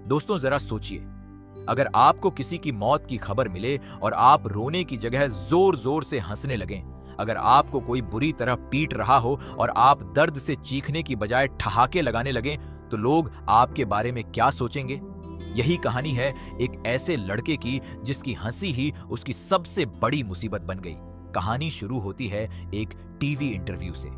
दोस्तों जरा सोचिए, अगर आपको किसी की मौत की खबर मिले और आप रोने की जगह जोर जोर से हंसने लगें, अगर आपको कोई बुरी तरह पीट रहा हो और आप दर्द से चीखने की बजाय ठहाके लगाने लगें, तो लोग आपके बारे में क्या सोचेंगे? यही कहानी है एक ऐसे लड़के की जिसकी हंसी ही उसकी सबसे बड़ी मुसीबत बन गई। कहानी शुरू होती है एक टीवी इंटरव्यू से,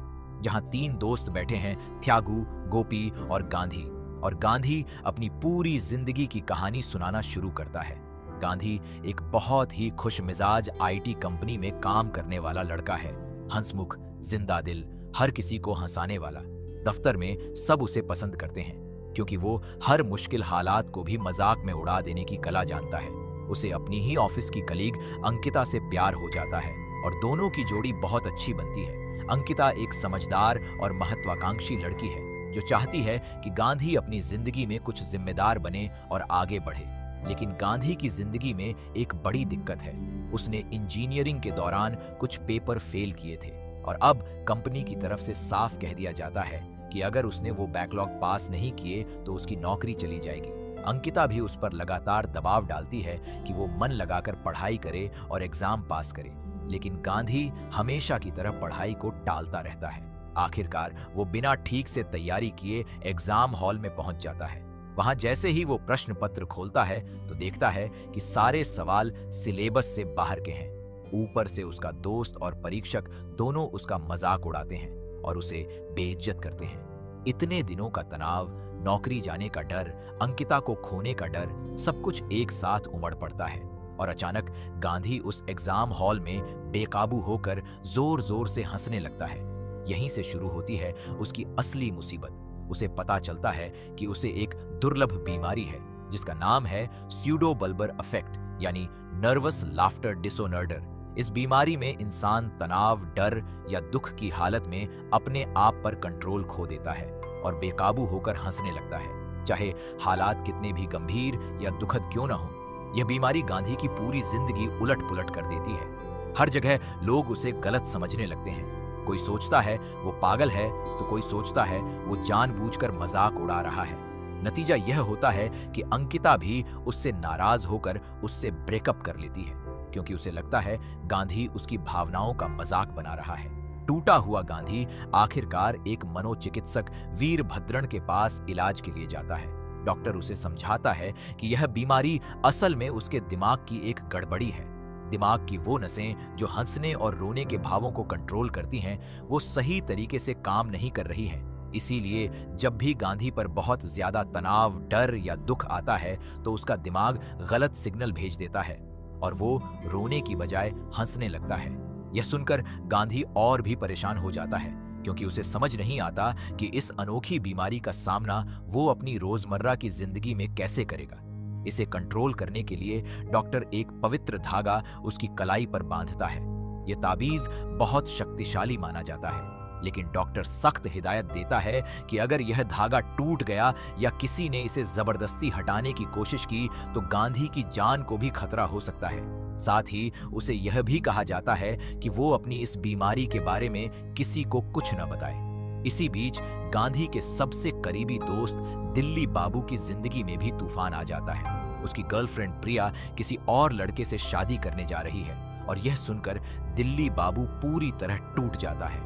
जहां 3 दोस्त बैठे हैं, त्यागू, गोपी और गांधी। और गांधी अपनी पूरी जिंदगी की कहानी सुनाना शुरू करता है। गांधी एक बहुत ही खुशमिजाज आईटी कंपनी में काम करने वाला लड़का है। हंसमुख, जिंदा दिल, हर किसी को हंसाने वाला। दफ्तर में सब उसे पसंद करते हैं क्योंकि वो हर मुश्किल हालात को भी मजाक में उड़ा देने की कला जानता है। उसे अपनी ही ऑफिस की कलीग अंकिता से प्यार हो जाता है और दोनों की जोड़ी बहुत अच्छी बनती है। अंकिता एक समझदार और महत्वाकांक्षी लड़की है जो चाहती है कि गांधी अपनी जिंदगी में कुछ जिम्मेदार बने और आगे बढ़े। लेकिन गांधी की जिंदगी में एक बड़ी दिक्कत है। उसने इंजीनियरिंग के दौरान कुछ पेपर फेल किए थे और अब कंपनी की तरफ से साफ कह दिया जाता है कि अगर उसने वो बैकलॉग पास नहीं किए तो उसकी नौकरी चली जाएगी। अंकिता भी उस पर लगातार दबाव डालती है कि वो मन लगाकर पढ़ाई करे और एग्जाम पास करे, लेकिन गांधी हमेशा की तरह पढ़ाई को टालता रहता है। आखिरकार वो बिना ठीक से तैयारी किए एग्जाम हॉल में पहुंच जाता है। वहां जैसे ही वो प्रश्न पत्र खोलता है तो देखता है कि सारे सवाल सिलेबस से बाहर के हैं। ऊपर से उसका दोस्त और परीक्षक दोनों उसका मजाक उड़ाते हैं और उसे बेइज्जत करते हैं। इतने दिनों का तनाव, नौकरी जाने का डर, अंकिता को खोने का डर, सब कुछ एक साथ उमड़ पड़ता है और अचानक गांधी उस एग्जाम हॉल में बेकाबू होकर जोर जोर से हंसने लगता है। यहीं से शुरू होती है उसकी असली मुसीबत। उसे पता चलता है कि उसे एक दुर्लभ बीमारी है जिसका नाम है स्यूडोबल्बर अफेक्ट, यानी नर्वस लाफ्टर डिसऑर्डर। इस बीमारी में इंसान तनाव, डर या दुख की हालत में अपने आप पर कंट्रोल खो देता है और बेकाबू होकर हंसने लगता है, चाहे हालात कितने भी गंभीर या दुखद क्यों ना हो। यह बीमारी गांधी की पूरी जिंदगी उलट पुलट कर देती है। हर जगह लोग उसे गलत समझने लगते हैं। कोई सोचता है वो पागल है तो कोई सोचता है वो जानबूझकर मजाक उड़ा रहा है। नतीजा यह होता है कि अंकिता भी उससे नाराज होकर उससे ब्रेकअप कर लेती है क्योंकि उसे लगता है गांधी उसकी भावनाओं का मजाक बना रहा है। टूटा हुआ गांधी आखिरकार एक मनोचिकित्सक वीरभद्रन के पास इलाज के लिए जाता है। डॉक्टर उसे समझाता है कि यह बीमारी असल में उसके दिमाग की एक गड़बड़ी है। दिमाग की वो नसें जो हंसने और रोने के भावों को कंट्रोल करती हैं, वो सही तरीके से काम नहीं कर रही हैं। इसीलिए जब भी गांधी पर बहुत ज्यादा तनाव, डर या दुख आता है तो उसका दिमाग गलत सिग्नल भेज देता है और वो रोने की बजाय हंसने लगता है। यह सुनकर गांधी और भी परेशान हो जाता है क्योंकि उसे समझ नहीं आता कि इस अनोखी बीमारी का सामना वो अपनी रोजमर्रा की जिंदगी में कैसे करेगा। इसे कंट्रोल करने के लिए डॉक्टर एक पवित्र धागा उसकी कलाई पर बांधता है। यह ताबीज बहुत शक्तिशाली माना जाता है, लेकिन डॉक्टर सख्त हिदायत देता है कि अगर यह धागा टूट गया या किसी ने इसे जबरदस्ती हटाने की कोशिश की तो गांधी की जान को भी खतरा हो सकता है। साथ ही उसे यह भी कहा जाता है कि वो अपनी इस बीमारी के बारे में किसी को कुछ न बताए। इसी बीच गांधी के सबसे करीबी दोस्त दिल्ली बाबू की जिंदगी में भी तूफान आ जाता है। उसकी गर्लफ्रेंड प्रिया किसी और लड़के से शादी करने जा रही है और यह सुनकर दिल्ली बाबू पूरी तरह टूट जाता है।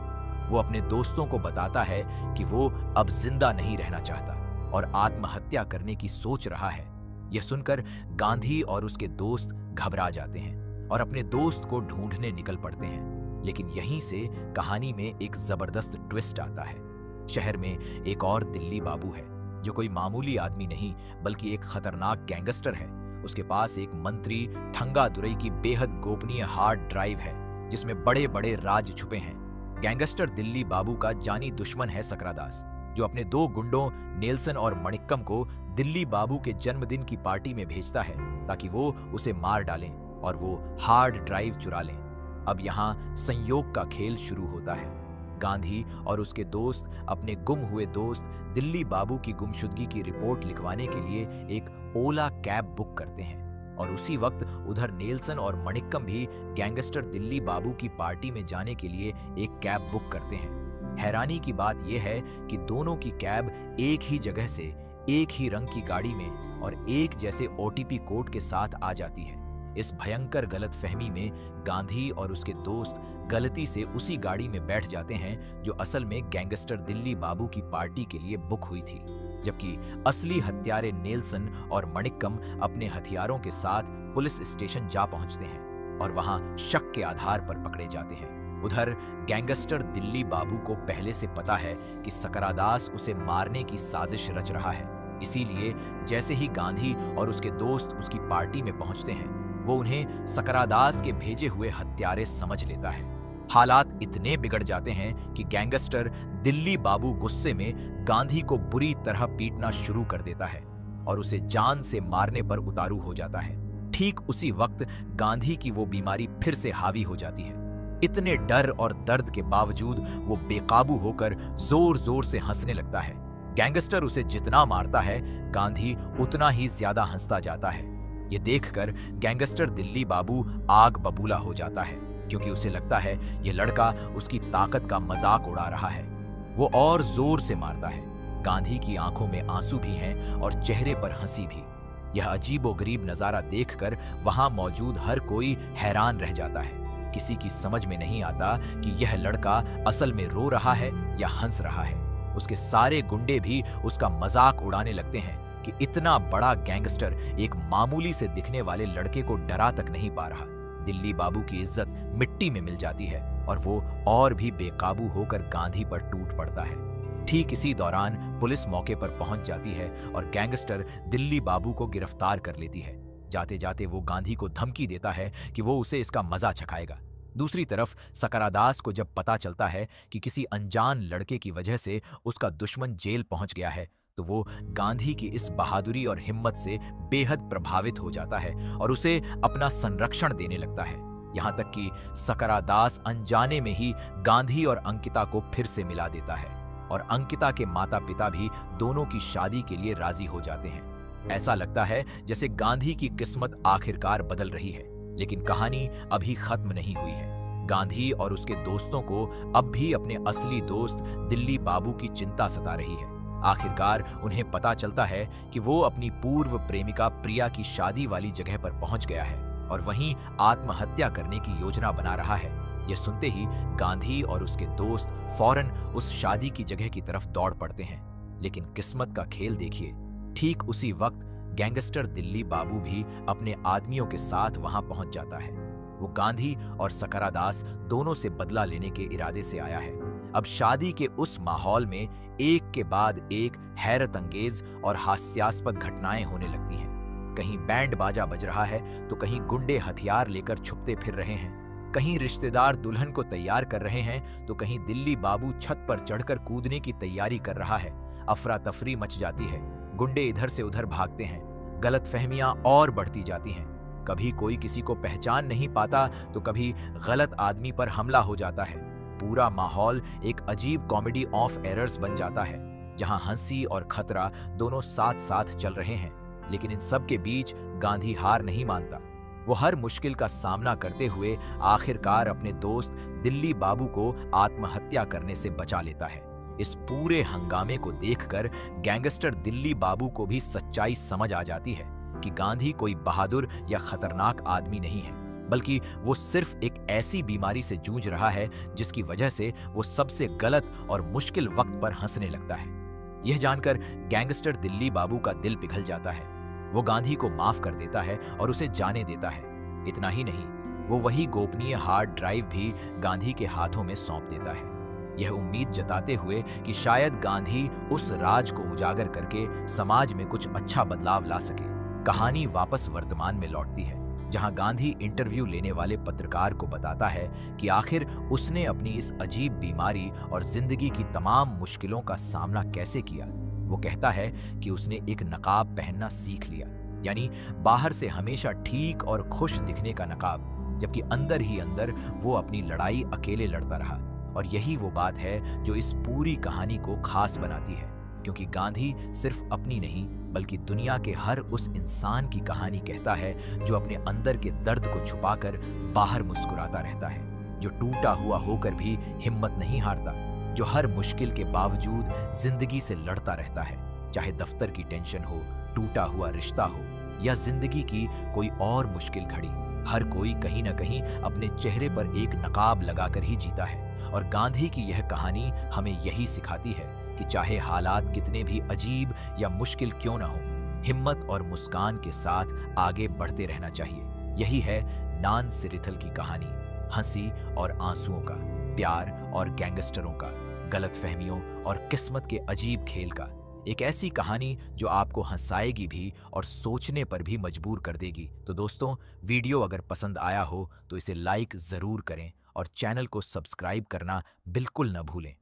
वो अपने दोस्तों को बताता है कि वो अब जिंदा नहीं रहना चाहता और आत्महत्या करने की सोच रहा है। यह सुनकर गांधी और उसके दोस्त घबरा जाते हैं और अपने दोस्त को ढूंढने निकल पड़ते हैं। लेकिन यहीं से कहानी में एक जबरदस्त ट्विस्ट आता है। शहर में एक और दिल्ली बाबू है जो कोई मामूली आदमी नहीं बल्कि एक खतरनाक गैंगस्टर है। उसके पास एक मंत्री ठंगा दुरई की बेहद गोपनीय हार्ड ड्राइव है जिसमें बड़े बड़े राज छुपे हैं। गैंगस्टर दिल्ली बाबू का जानी दुश्मन है सकरादास, जो अपने 2 गुंडों नेल्सन और मणिक्कम को दिल्ली बाबू के जन्मदिन की पार्टी में भेजता है ताकि वो उसे मार डालें और वो हार्ड ड्राइव चुरा लें। अब यहाँ संयोग का खेल शुरू होता है। गांधी और उसके दोस्त अपने गुम हुए दोस्त दिल्ली बाबू की गुमशुदगी की रिपोर्ट लिखवाने के लिए एक ओला कैब बुक करते हैं और उसी वक्त उधर नेल्सन और मणिक्कम भी गैंगस्टर दिल्ली बाबू की पार्टी में जाने के लिए एक कैब बुक करते हैं। हैरानी की बात यह है कि दोनों की कैब एक ही जगह से एक ही रंग की गाड़ी में और एक जैसे ओटीपी कोड के साथ आ जाती है। इस भयंकर गलतफहमी में गांधी और उसके दोस्त गलती से उसी गाड़ी में बैठ जाते हैं जो असल में गैंगस्टर दिल्ली बाबू की पार्टी के लिए बुक हुई थी, जबकि असली हत्यारे नेल्सन और मणिक्कम अपने हथियारों के साथ पुलिस स्टेशन जा पहुंचते हैं और वहां शक के आधार पर पकड़े जाते हैं। उधर गैंगस्टर दिल्ली बाबू को पहले से पता है कि सकरादास उसे मारने की साजिश रच रहा है, इसीलिए जैसे ही गांधी और उसके दोस्त उसकी पार्टी में पहुंचते हैं वो उन्हें सकरादास के भेजे हुए हत्यारे समझ लेता है। हालात इतने बिगड़ जाते हैं कि गैंगस्टर दिल्ली बाबू गुस्से में गांधी को बुरी तरह पीटना शुरू कर देता है और उसे जान से मारने पर उतारू हो जाता है। ठीक उसी वक्त गांधी की वो बीमारी फिर से हावी हो जाती है। इतने डर और दर्द के बावजूद वो बेकाबू होकर जोर जोर से हंसने लगता है। गैंगस्टर उसे जितना मारता है गांधी उतना ही ज्यादा हंसता जाता है। ये देखकर गैंगस्टर दिल्ली बाबू आग बबूला हो जाता है, क्योंकि उसे लगता है ये लड़का उसकी ताकत का मजाक उड़ा रहा है। वो और जोर से मारता है। गांधी की आंखों में आंसू भी हैं और चेहरे पर हंसी भी। यह अजीबोगरीब नजारा देखकर वहां मौजूद हर कोई हैरान रह जाता है। किसी की समझ में नहीं आता कि यह लड़का असल में रो रहा है या हंस रहा है। उसके सारे गुंडे भी उसका मजाक उड़ाने लगते हैं कि इतना बड़ा गैंगस्टर एक मामूली से दिखने वाले लड़के को डरा तक नहीं पा रहा। दिल्ली बाबू की इज्जत मिट्टी में मिल जाती है और वो और भी बेकाबू होकर गांधी पर टूट पड़ता है। ठीक इसी दौरान पुलिस मौके पर पहुंच जाती है और गैंगस्टर दिल्ली बाबू को गिरफ्तार कर लेती है। जाते जाते वो गांधी को धमकी देता है कि वो उसे इसका मजा चखाएगा। दूसरी तरफ सकरादास को जब पता चलता है कि किसी अनजान लड़के की वजह से उसका दुश्मन जेल पहुंच गया है, तो वो गांधी की इस बहादुरी और हिम्मत से बेहद प्रभावित हो जाता है और उसे अपना संरक्षण देने लगता है। यहां तक कि सकरादास अनजाने में ही गांधी और अंकिता को फिर से मिला देता है और अंकिता के माता पिता भी दोनों की शादी के लिए राजी हो जाते हैं। ऐसा लगता है जैसे गांधी की किस्मत आखिरकार बदल रही है, लेकिन कहानी अभी खत्म नहीं हुई है। गांधी और उसके दोस्तों को अब भी अपने असली दोस्त दिल्ली बाबू की चिंता सता रही है। आखिरकार उन्हें पता चलता है कि वो अपनी पूर्व प्रेमिका प्रिया की शादी वाली जगह पर पहुंच गया है और वहीं आत्महत्या करने की योजना बना रहा है। यह सुनते ही गांधी और उसके दोस्त फौरन उस शादी की जगह की तरफ दौड़ पड़ते हैं। लेकिन किस्मत का खेल देखिए, ठीक उसी वक्त गैंगस्टर दिल्ली बाबू भी अपने आदमियों के साथ वहां पहुंच जाता है। वो गांधी और सकरादास दोनों से बदला लेने के इरादे से आया है। अब शादी के उस माहौल में एक के बाद एक हैरत अंगेज और हास्यास्पद घटनाएं होने लगती हैं। कहीं बैंड बाजा बज रहा है तो कहीं गुंडे हथियार लेकर छुपते फिर रहे हैं, कहीं रिश्तेदार दुल्हन को तैयार कर रहे हैं तो कहीं दिल्ली बाबू छत पर चढ़कर कूदने की तैयारी कर रहा है। अफरा तफरी मच जाती है, गुंडे इधर से उधर भागते हैं, गलतफहमियां और बढ़ती जाती हैं। कभी कोई किसी को पहचान नहीं पाता तो कभी गलत आदमी पर हमला हो जाता है। पूरा माहौल एक अजीब कॉमेडी ऑफ एरर्स बन जाता है, जहां हंसी और खतरा दोनों साथ साथ चल रहे हैं। लेकिन इन सब के बीच गांधी हार नहीं मानता। वो हर मुश्किल का सामना करते हुए आखिरकार अपने दोस्त दिल्ली बाबू को आत्महत्या करने से बचा लेता है। इस पूरे हंगामे को देखकर गैंगस्टर दिल्ली बाबू को भी सच्चाई समझ आ जाती है कि गांधी कोई बहादुर या खतरनाक आदमी नहीं है, बल्कि वो सिर्फ एक ऐसी बीमारी से जूझ रहा है जिसकी वजह से वो सबसे गलत और मुश्किल वक्त पर हंसने लगता है। यह जानकर गैंगस्टर दिल्ली बाबू का दिल पिघल जाता है। वो गांधी को माफ कर देता है और उसे जाने देता है। इतना ही नहीं, वो वही गोपनीय हार्ड ड्राइव भी गांधी के हाथों में सौंप देता है, यह उम्मीद जताते हुए कि शायद गांधी उस राज को उजागर करके समाज में कुछ अच्छा बदलाव ला सके। कहानी वापस वर्तमान में लौटती है, जहां गांधी इंटरव्यू लेने वाले पत्रकार को बताता है कि आखिर उसने अपनी इस अजीब बीमारी और जिंदगी की तमाम मुश्किलों का सामना कैसे किया। वो कहता है कि उसने एक नकाब पहनना सीख लिया, यानी बाहर से हमेशा ठीक और खुश दिखने का नकाब, जबकि अंदर ही अंदर वो अपनी लड़ाई अकेले लड़ता रहा। और यही वो बात है जो इस पूरी कहानी को खास बनाती है, क्योंकि गांधी सिर्फ अपनी नहीं बल्कि दुनिया के हर उस इंसान की कहानी कहता है जो अपने अंदर के दर्द को छुपाकर बाहर मुस्कुराता रहता है, जो टूटा हुआ होकर भी हिम्मत नहीं हारता, जो हर मुश्किल के बावजूद जिंदगी से लड़ता रहता है। चाहे दफ्तर की टेंशन हो, टूटा हुआ रिश्ता हो या जिंदगी की कोई और मुश्किल घड़ी, हर कोई कहीं ना कहीं अपने चेहरे पर एक नकाब लगाकर ही जीता है। और गांधी की यह कहानी हमें यही सिखाती है कि चाहे हालात कितने भी अजीब या मुश्किल क्यों ना हो, हिम्मत और मुस्कान के साथ आगे बढ़ते रहना चाहिए। यही है नान सिरिथल की कहानी, हंसी और आंसुओं का, प्यार और गैंगस्टरों का, गलतफहमियों और किस्मत के अजीब खेल का। एक ऐसी कहानी जो आपको हंसाएगी भी और सोचने पर भी मजबूर कर देगी। तो दोस्तों, वीडियो अगर पसंद आया हो तो इसे लाइक ज़रूर करें और चैनल को सब्सक्राइब करना बिल्कुल न भूलें।